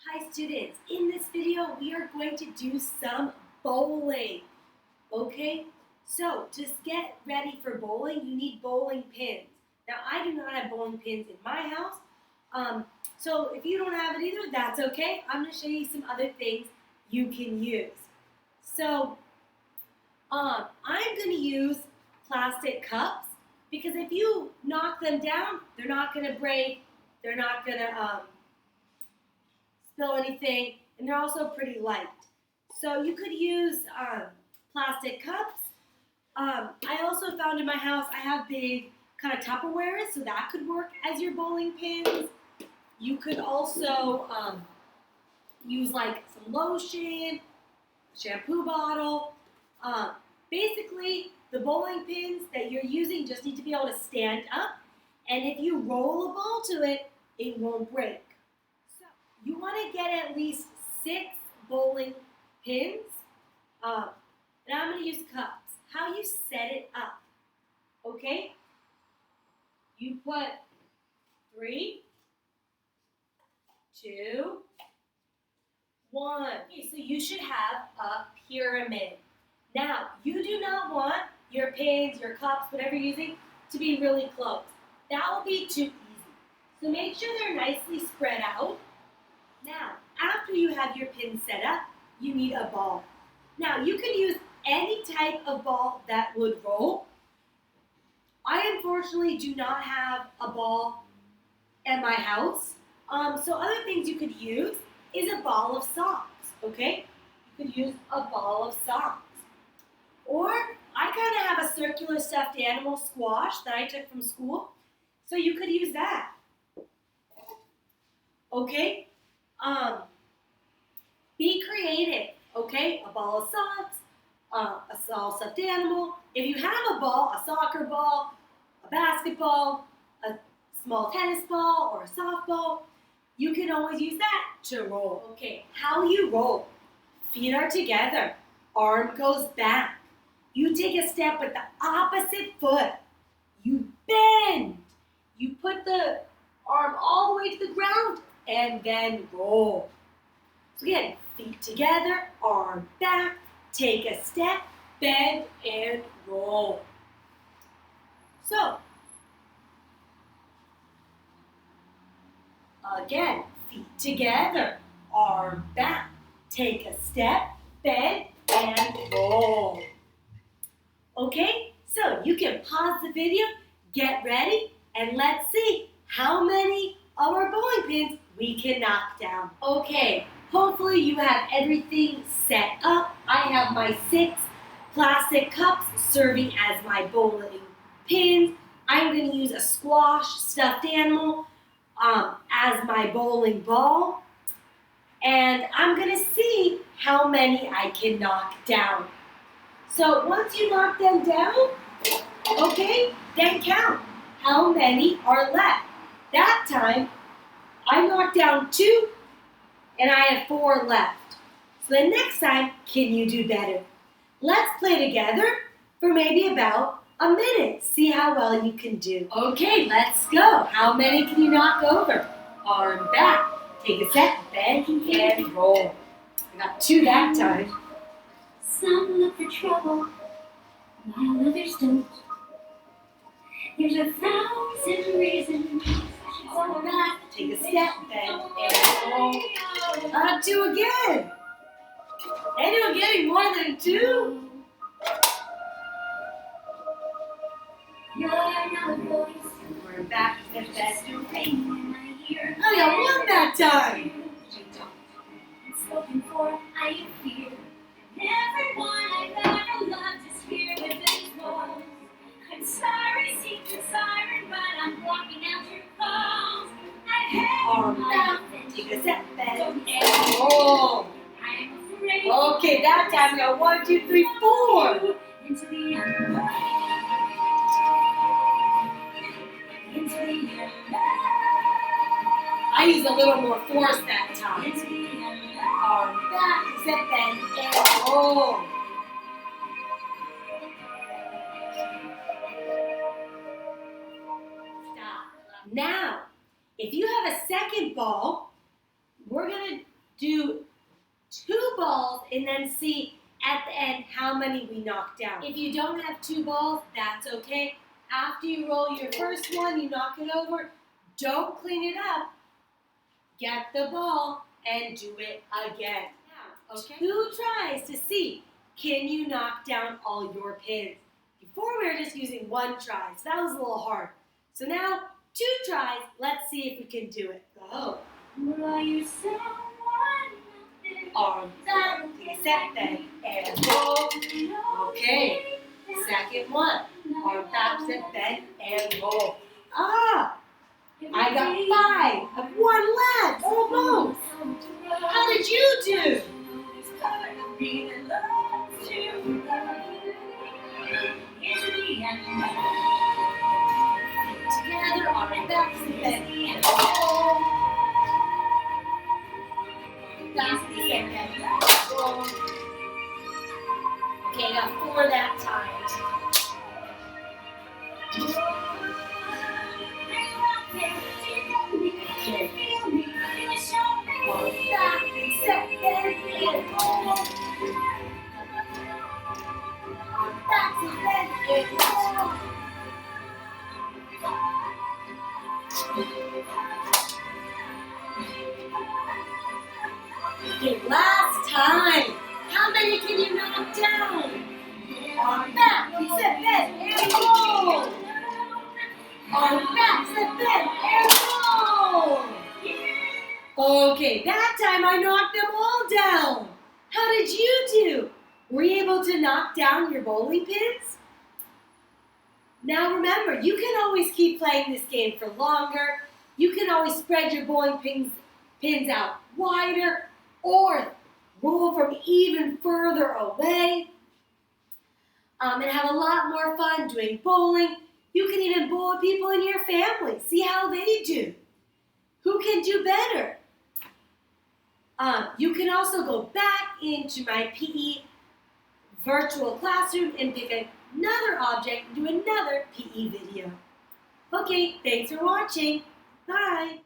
Hi students, in this video we are going to do some bowling, okay? So to get ready for bowling, you need bowling pins. Now I do not have bowling pins in my house, so if you don't have it either, that's okay. I'm going to show you some other things you can use. So I'm going to use plastic cups because if you knock them down, they're not going to break, they're not going to spill anything, and they're also pretty light. So you could use plastic cups. I also found in my house I have big kind of Tupperwares, so that could work as your bowling pins. You could also use like some lotion, shampoo bottle. Basically, the bowling pins that you're using just need to be able to stand up, and if you roll a ball to it, it won't break. So you want to get at least 6 bowling pins, and I'm going to use cups. How you set it up, okay? You put 3, 2, 1. Okay, so you should have a pyramid. Now, you do not want your pins, your cups, whatever you're using, to be really close. That will be too easy. So make sure they're nicely spread out. Now, after you have your pins set up, you need a ball. Now, you can use any type of ball that would roll. I unfortunately do not have a ball at my house. So other things you could use is a ball of socks, okay? You could use a ball of socks. Or I kind of have a circular stuffed animal squash that I took from school, so you could use that. Okay? Be creative, okay? A ball of socks, a small stuffed animal. If you have a ball, a soccer ball, a basketball, a small tennis ball, or a softball, you can always use that to roll. Okay, how you roll. Feet are together, arm goes back. You take a step with the opposite foot. You bend. You put the arm all the way to the ground and then roll. So again, feet together, arm back, take a step, bend, and roll. So, again, feet together, arm back, take a step, bend, and roll. Okay, so you can pause the video, get ready, and let's see how many of our bowling pins we can knock down. Okay, hopefully you have everything set up. I have my 6 plastic cups serving as my bowling pins. I'm going to use a squash stuffed animal as my bowling ball. And I'm going to see how many I can knock down. So once you knock them down, okay, then count how many are left. That time, I knocked down 2 and I have 4 left. So the next time, can you do better? Let's play together for maybe about a minute. See how well you can do. Okay, let's go. How many can you knock over? Arm back. Take a step, bend, and roll. I got 2 that time. Some look for trouble, while others don't. There's 1,000 reasons. Arm back, take a step, bend, and roll. 2 again. Anyone getting more than 2? You're not a voice. We're back to the best of Rain in my ear. I got 1 that time. Spoken for, I fear. Everyone I've ever loved is here within these walls. I'm sorry, secret siren, but I'm blocking out your calls. I've had Arm my back, offense. take a step, bend, and roll. I'm afraid. Okay, that time we got 1, 2, 3, 4. Into the unknown. Into the unknown. I used a little more force that time. Into the unknown. Arm back, step, bend, and roll. Stop. Now, if you have a second ball, we're going to do 2 balls and then see at the end how many we knock down. If you don't have 2 balls, that's okay. After you roll your first one, you knock it over. Don't clean it up. Get the ball and do it again. Now, okay? 2 tries to see, can you knock down all your pins? Before we were just using 1 try, so that was a little hard. So now, 2 tries, let's see if we can do it. Go. Are you someone Arms up, set them, and roll. Okay, second one. Arms up, set them, and roll. Ah, I got 5. I have 1 left, almost. How did you do? Together, arms back, set them, and roll. That's the second. Roll. Okay, I got 4 that time. Back, set them, and roll. Back, set them, and roll. Okay, last time. How many can you knock down? Arm back, set them, and roll. Arm back, set them, and roll. Okay, that time I knocked them all down. How did you do? Were you able to knock down your bowling pins? Now remember, you can always keep playing this game for longer. You can always spread your bowling pins out wider or roll from even further away and have a lot more fun doing bowling. You can even bowl with people in your family. See how they do. Who can do better? You can also go back into my PE virtual classroom and pick another object and do another PE video. Okay, thanks for watching. Bye.